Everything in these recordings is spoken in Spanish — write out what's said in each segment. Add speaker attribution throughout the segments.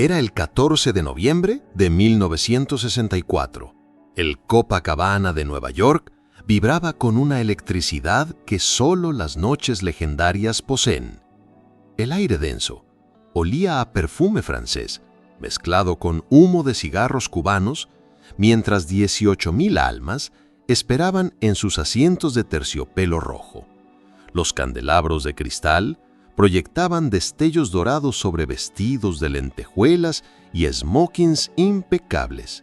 Speaker 1: Era el 14 de noviembre de 1964. El Copacabana de Nueva York vibraba con una electricidad que solo las noches legendarias poseen. El aire denso olía a perfume francés, mezclado con humo de cigarros cubanos, mientras 18,000 almas esperaban en sus asientos de terciopelo rojo. Los candelabros de cristal proyectaban destellos dorados sobre vestidos de lentejuelas y smokings impecables.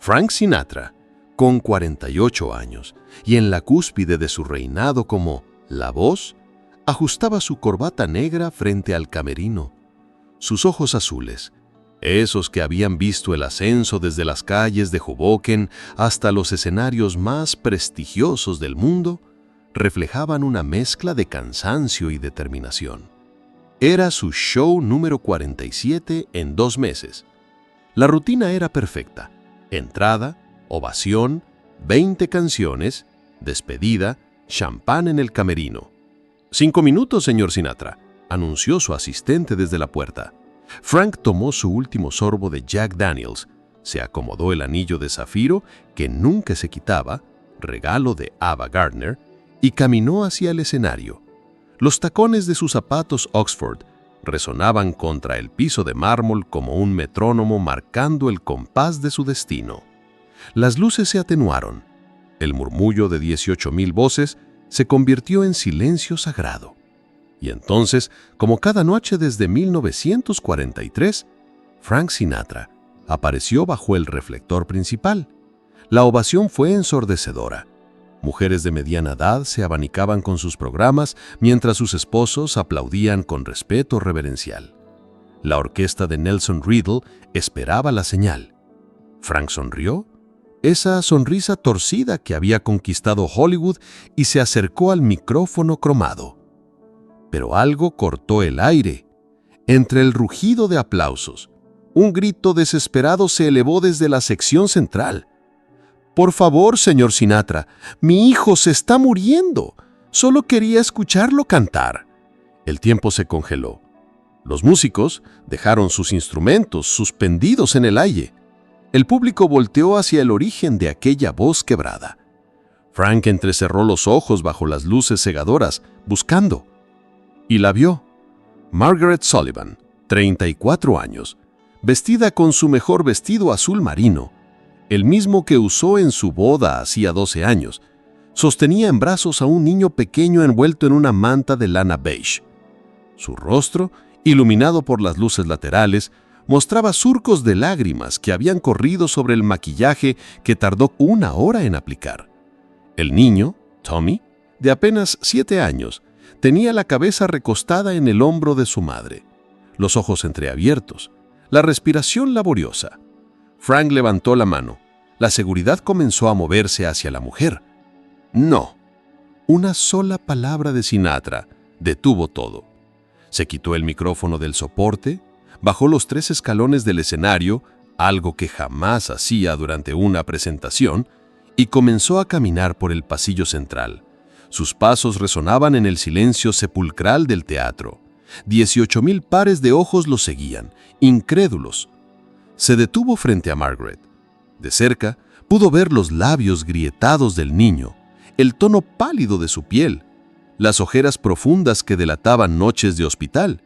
Speaker 1: Frank Sinatra, con 48 años y en la cúspide de su reinado como La Voz, ajustaba su corbata negra frente al camerino. Sus ojos azules, esos que habían visto el ascenso desde las calles de Hoboken hasta los escenarios más prestigiosos del mundo, reflejaban una mezcla de cansancio y determinación. Era su show número 47 en 2 meses. La rutina era perfecta: entrada, ovación, 20 canciones, despedida, champán en el camerino. 5 minutos, señor Sinatra, anunció su asistente desde la puerta. Frank tomó su último sorbo de Jack Daniels, se acomodó el anillo de zafiro que nunca se quitaba, regalo de Ava Gardner, y caminó hacia el escenario. Los tacones de sus zapatos Oxford resonaban contra el piso de mármol como un metrónomo marcando el compás de su destino. Las luces se atenuaron. El murmullo de 18,000 voces se convirtió en silencio sagrado. Y entonces, como cada noche desde 1943, Frank Sinatra apareció bajo el reflector principal. La ovación fue ensordecedora. Mujeres de mediana edad se abanicaban con sus programas mientras sus esposos aplaudían con respeto reverencial. La orquesta de Nelson Riddle esperaba la señal. Frank sonrió, esa sonrisa torcida que había conquistado Hollywood, y se acercó al micrófono cromado. Pero algo cortó el aire. Entre el rugido de aplausos, un grito desesperado se elevó desde la sección central. «Por favor, señor Sinatra, mi hijo se está muriendo. Solo quería escucharlo cantar». El tiempo se congeló. Los músicos dejaron sus instrumentos suspendidos en el aire. El público volteó hacia el origen de aquella voz quebrada. Frank entrecerró los ojos bajo las luces cegadoras, buscando. Y la vio. Margaret Sullivan, 34 años, vestida con su mejor vestido azul marino, el mismo que usó en su boda hacía 12 años, sostenía en brazos a un niño pequeño envuelto en una manta de lana beige. Su rostro, iluminado por las luces laterales, mostraba surcos de lágrimas que habían corrido sobre el maquillaje que tardó 1 hora en aplicar. El niño, Tommy, de apenas 7 años, tenía la cabeza recostada en el hombro de su madre, los ojos entreabiertos, la respiración laboriosa. Frank levantó la mano. La seguridad comenzó a moverse hacia la mujer. No. Una sola palabra de Sinatra detuvo todo. Se quitó el micrófono del soporte, bajó los 3 escalones del escenario, algo que jamás hacía durante una presentación, y comenzó a caminar por el pasillo central. Sus pasos resonaban en el silencio sepulcral del teatro. 18,000 pares de ojos lo seguían, incrédulos. Se detuvo frente a Margaret. De cerca, pudo ver los labios grietados del niño, el tono pálido de su piel, las ojeras profundas que delataban noches de hospital.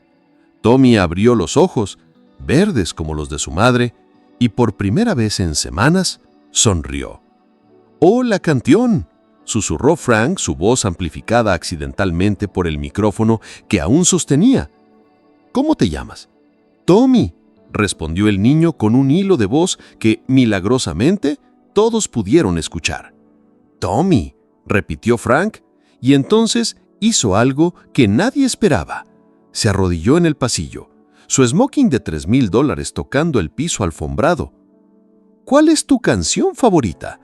Speaker 1: Tommy abrió los ojos, verdes como los de su madre, y por primera vez en semanas, sonrió. «¡Oh, la canción!», susurró Frank, su voz amplificada accidentalmente por el micrófono que aún sostenía. «¿Cómo te llamas?» «Tommy», respondió el niño con un hilo de voz que, milagrosamente, todos pudieron escuchar. «Tommy», repitió Frank, y entonces hizo algo que nadie esperaba. Se arrodilló en el pasillo, su smoking de $3,000 tocando el piso alfombrado. «¿Cuál es tu canción favorita?».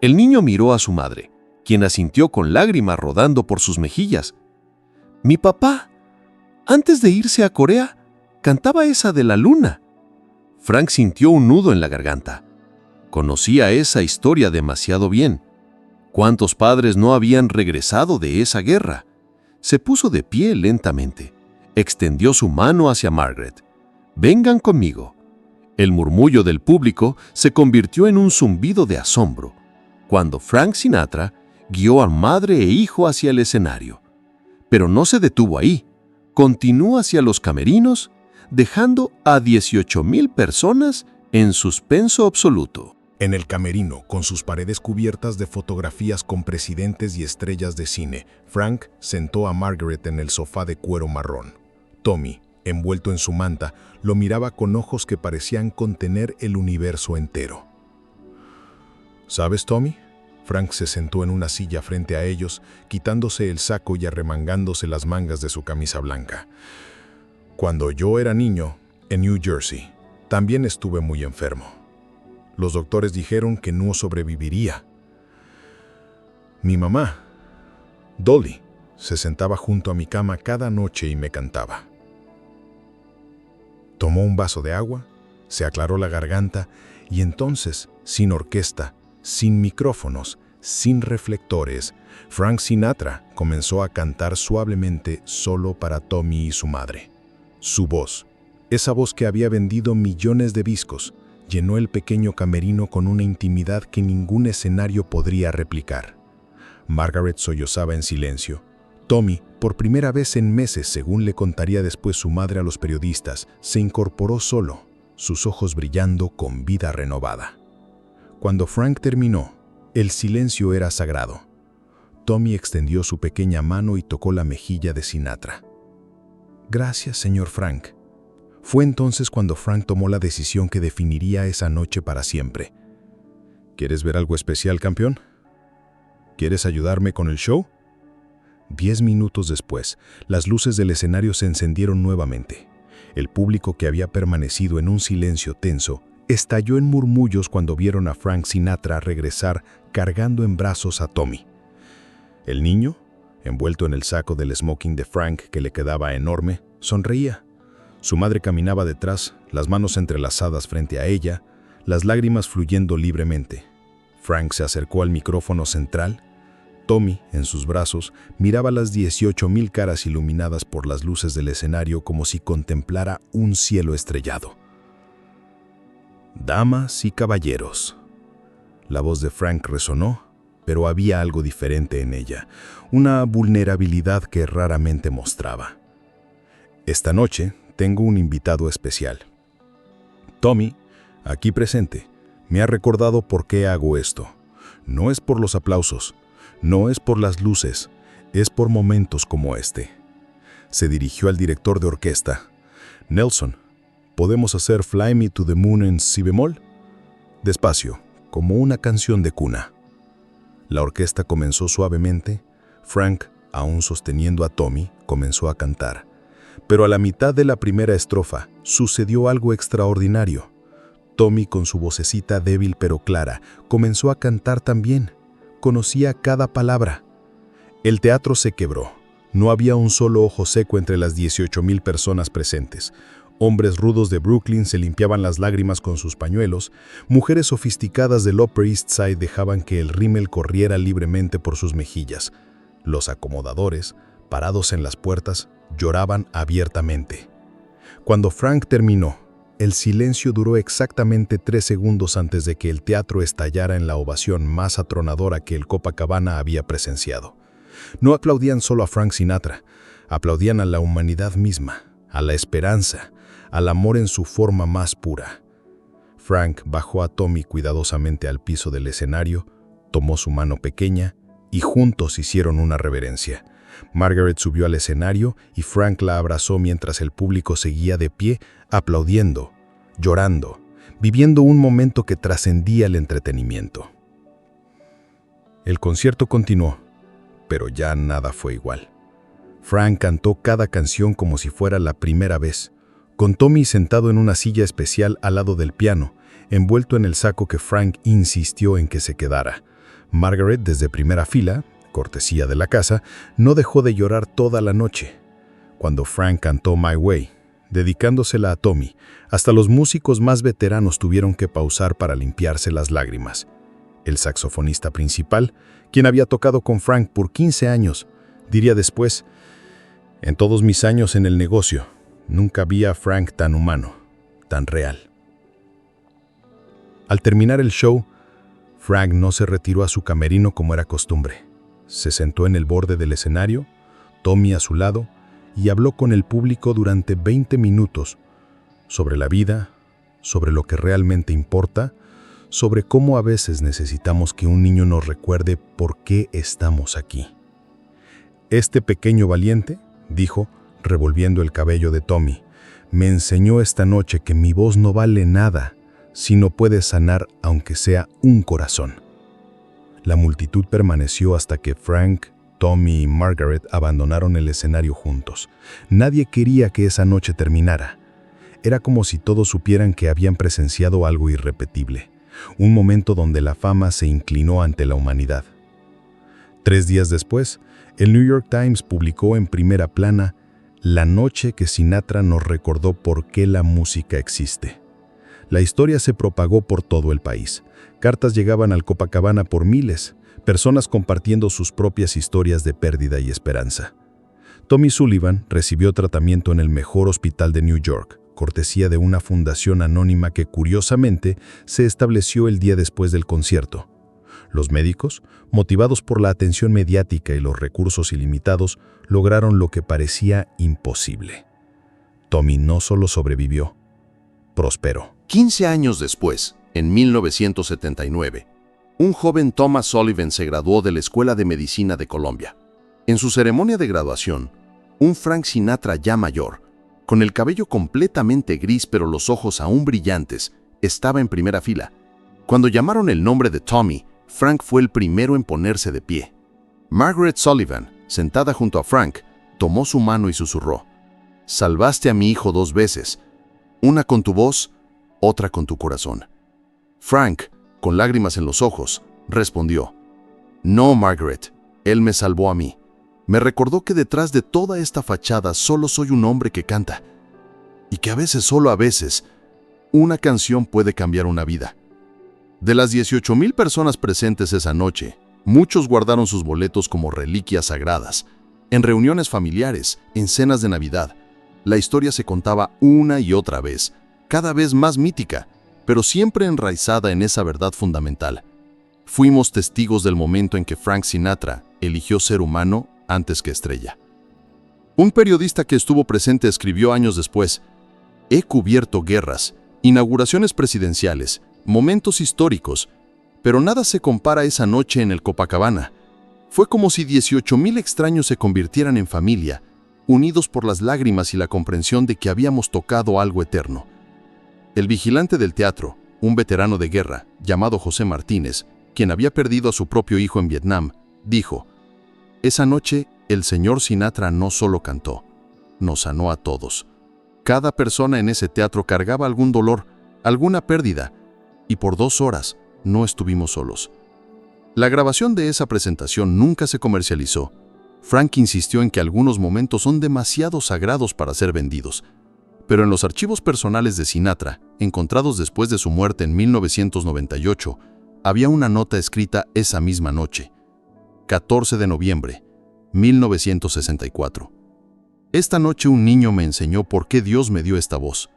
Speaker 1: El niño miró a su madre, quien asintió con lágrimas rodando por sus mejillas. «Mi papá, antes de irse a Corea, cantaba esa de la luna». Frank sintió un nudo en la garganta. Conocía esa historia demasiado bien. ¿Cuántos padres no habían regresado de esa guerra? Se puso de pie lentamente. Extendió su mano hacia Margaret. Vengan conmigo. El murmullo del público se convirtió en un zumbido de asombro cuando Frank Sinatra guió a madre e hijo hacia el escenario. Pero no se detuvo ahí. Continuó hacia los camerinos, dejando a 18,000 personas en suspenso absoluto.
Speaker 2: En el camerino, con sus paredes cubiertas de fotografías con presidentes y estrellas de cine, Frank sentó a Margaret en el sofá de cuero marrón. Tommy, envuelto en su manta, lo miraba con ojos que parecían contener el universo entero. ¿Sabes, Tommy? Frank se sentó en una silla frente a ellos, quitándose el saco y arremangándose las mangas de su camisa blanca. Cuando yo era niño, en New Jersey, también estuve muy enfermo. Los doctores dijeron que no sobreviviría. Mi mamá, Dolly, se sentaba junto a mi cama cada noche y me cantaba. Tomó un vaso de agua, se aclaró la garganta y entonces, sin orquesta, sin micrófonos, sin reflectores, Frank Sinatra comenzó a cantar suavemente solo para Tommy y su madre. Su voz, esa voz que había vendido millones de discos, llenó el pequeño camerino con una intimidad que ningún escenario podría replicar. Margaret sollozaba en silencio. Tommy, por primera vez en meses, según le contaría después su madre a los periodistas, se incorporó solo, sus ojos brillando con vida renovada. Cuando Frank terminó, el silencio era sagrado. Tommy extendió su pequeña mano y tocó la mejilla de Sinatra. «Gracias, señor Frank». Fue entonces cuando Frank tomó la decisión que definiría esa noche para siempre. «¿Quieres ver algo especial, campeón? ¿Quieres ayudarme con el show?». 10 minutos después, las luces del escenario se encendieron nuevamente. El público, que había permanecido en un silencio tenso, estalló en murmullos cuando vieron a Frank Sinatra regresar cargando en brazos a Tommy. El niño, envuelto en el saco del smoking de Frank que le quedaba enorme, sonreía. Su madre caminaba detrás, las manos entrelazadas frente a ella, las lágrimas fluyendo libremente. Frank se acercó al micrófono central. Tommy, en sus brazos, miraba las 18,000 caras iluminadas por las luces del escenario como si contemplara un cielo estrellado. «Damas y caballeros». La voz de Frank resonó, pero había algo diferente en ella, una vulnerabilidad que raramente mostraba. «Esta noche tengo un invitado especial. Tommy, aquí presente, me ha recordado por qué hago esto. No es por los aplausos, no es por las luces, es por momentos como este». Se dirigió al director de orquesta. «Nelson, ¿podemos hacer Fly Me to the Moon en si bemol?». Despacio, como una canción de cuna. La orquesta comenzó suavemente. Frank, aún sosteniendo a Tommy, comenzó a cantar. Pero a la mitad de la primera estrofa sucedió algo extraordinario. Tommy, con su vocecita débil pero clara, comenzó a cantar también. Conocía cada palabra. El teatro se quebró. No había un solo ojo seco entre las 18,000 personas presentes. Hombres rudos de Brooklyn se limpiaban las lágrimas con sus pañuelos. Mujeres sofisticadas del Upper East Side dejaban que el rímel corriera libremente por sus mejillas. Los acomodadores, parados en las puertas, lloraban abiertamente. Cuando Frank terminó, el silencio duró exactamente 3 segundos antes de que el teatro estallara en la ovación más atronadora que el Copacabana había presenciado. No aplaudían solo a Frank Sinatra, aplaudían a la humanidad misma, a la esperanza, al amor en su forma más pura. Frank bajó a Tommy cuidadosamente al piso del escenario, tomó su mano pequeña y juntos hicieron una reverencia. Margaret subió al escenario y Frank la abrazó mientras el público seguía de pie, aplaudiendo, llorando, viviendo un momento que trascendía el entretenimiento. El concierto continuó, pero ya nada fue igual. Frank cantó cada canción como si fuera la primera vez, con Tommy sentado en una silla especial al lado del piano, envuelto en el saco que Frank insistió en que se quedara. Margaret, desde primera fila, cortesía de la casa, no dejó de llorar toda la noche. Cuando Frank cantó My Way, dedicándosela a Tommy, hasta los músicos más veteranos tuvieron que pausar para limpiarse las lágrimas. El saxofonista principal, quien había tocado con Frank por 15 años, diría después: «En todos mis años en el negocio, nunca vi a Frank tan humano, tan real. Al terminar el show, Frank no se retiró a su camerino como era costumbre. Se sentó en el borde del escenario, Tommy a su lado, y habló con el público durante 20 minutos sobre la vida, sobre lo que realmente importa, sobre cómo a veces necesitamos que un niño nos recuerde por qué estamos aquí. Este pequeño valiente, dijo, revolviendo el cabello de Tommy, me enseñó esta noche que mi voz no vale nada si no puede sanar aunque sea un corazón. La multitud permaneció hasta que Frank, Tommy y Margaret abandonaron el escenario juntos. Nadie quería que esa noche terminara. Era como si todos supieran que habían presenciado algo irrepetible, un momento donde la fama se inclinó ante la humanidad. 3 días después, el New York Times publicó en primera plana La noche que Sinatra nos recordó por qué la música existe. La historia se propagó por todo el país. Cartas llegaban al Copacabana por miles, personas compartiendo sus propias historias de pérdida y esperanza. Tommy Sullivan recibió tratamiento en el mejor hospital de New York, cortesía de una fundación anónima que curiosamente se estableció el día después del concierto. Los médicos, motivados por la atención mediática y los recursos ilimitados, lograron lo que parecía imposible. Tommy no solo sobrevivió, prosperó.
Speaker 1: 15 años después, en 1979, un joven Thomas Sullivan se graduó de la Escuela de Medicina de Colombia. En su ceremonia de graduación, un Frank Sinatra ya mayor, con el cabello completamente gris pero los ojos aún brillantes, estaba en primera fila. Cuando llamaron el nombre de Tommy, Frank fue el primero en ponerse de pie. Margaret Sullivan, sentada junto a Frank, tomó su mano y susurró: «Salvaste a mi hijo 2 veces, una con tu voz, otra con tu corazón». Frank, con lágrimas en los ojos, respondió: «No, Margaret, él me salvó a mí. Me recordó que detrás de toda esta fachada solo soy un hombre que canta, y que a veces, solo a veces, una canción puede cambiar una vida». De las 18,000 personas presentes esa noche, muchos guardaron sus boletos como reliquias sagradas. En reuniones familiares, en cenas de Navidad, la historia se contaba una y otra vez, cada vez más mítica, pero siempre enraizada en esa verdad fundamental. Fuimos testigos del momento en que Frank Sinatra eligió ser humano antes que estrella. Un periodista que estuvo presente escribió años después: «He cubierto guerras, inauguraciones presidenciales, momentos históricos, pero nada se compara a esa noche en el Copacabana. Fue como si 18,000 extraños se convirtieran en familia, unidos por las lágrimas y la comprensión de que habíamos tocado algo eterno». El vigilante del teatro, un veterano de guerra, llamado José Martínez, quien había perdido a su propio hijo en Vietnam, dijo: «Esa noche, el señor Sinatra no solo cantó, nos sanó a todos. Cada persona en ese teatro cargaba algún dolor, alguna pérdida, y por 2 horas no estuvimos solos». La grabación de esa presentación nunca se comercializó. Frank insistió en que algunos momentos son demasiado sagrados para ser vendidos. Pero en los archivos personales de Sinatra, encontrados después de su muerte en 1998, había una nota escrita esa misma noche: 14 de noviembre, 1964. Esta noche un niño me enseñó por qué Dios me dio esta voz.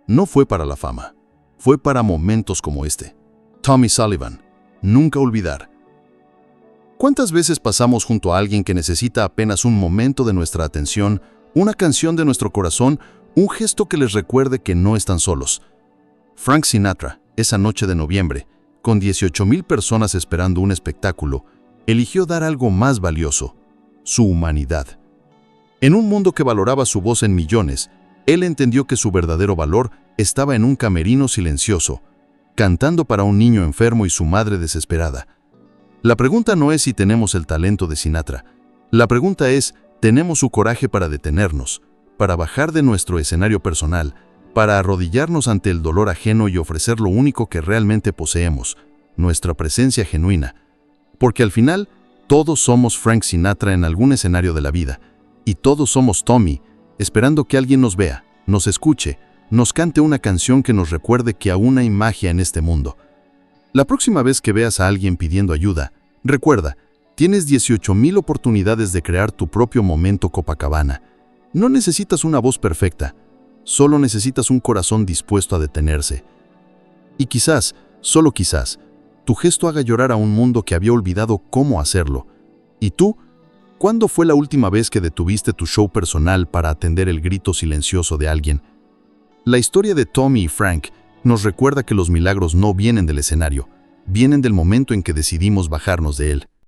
Speaker 1: No fue para la fama, fue para momentos como este. Tommy Sullivan, nunca olvidar. ¿Cuántas veces pasamos junto a alguien que necesita apenas un momento de nuestra atención, una canción de nuestro corazón, un gesto que les recuerde que no están solos? Frank Sinatra, esa noche de noviembre, con 18,000 personas esperando un espectáculo, eligió dar algo más valioso: su humanidad. En un mundo que valoraba su voz en millones, él entendió que su verdadero valor estaba en un camerino silencioso, cantando para un niño enfermo y su madre desesperada. La pregunta no es si tenemos el talento de Sinatra. La pregunta es, ¿tenemos su coraje para detenernos, para bajar de nuestro escenario personal, para arrodillarnos ante el dolor ajeno y ofrecer lo único que realmente poseemos, nuestra presencia genuina? Porque al final, todos somos Frank Sinatra en algún escenario de la vida, y todos somos Tommy, esperando que alguien nos vea, nos escuche, nos cante una canción que nos recuerde que aún hay magia en este mundo. La próxima vez que veas a alguien pidiendo ayuda, recuerda, tienes 18,000 oportunidades de crear tu propio momento Copacabana. No necesitas una voz perfecta,
Speaker 2: Solo necesitas un corazón dispuesto a detenerse. Y quizás, solo quizás, tu gesto haga llorar a un mundo que había olvidado cómo hacerlo. ¿Y tú? ¿Cuándo fue la última vez que detuviste tu show personal para atender el grito silencioso de alguien? La historia de Tommy y Frank nos recuerda que los milagros no vienen del escenario, vienen del momento en que decidimos bajarnos de él.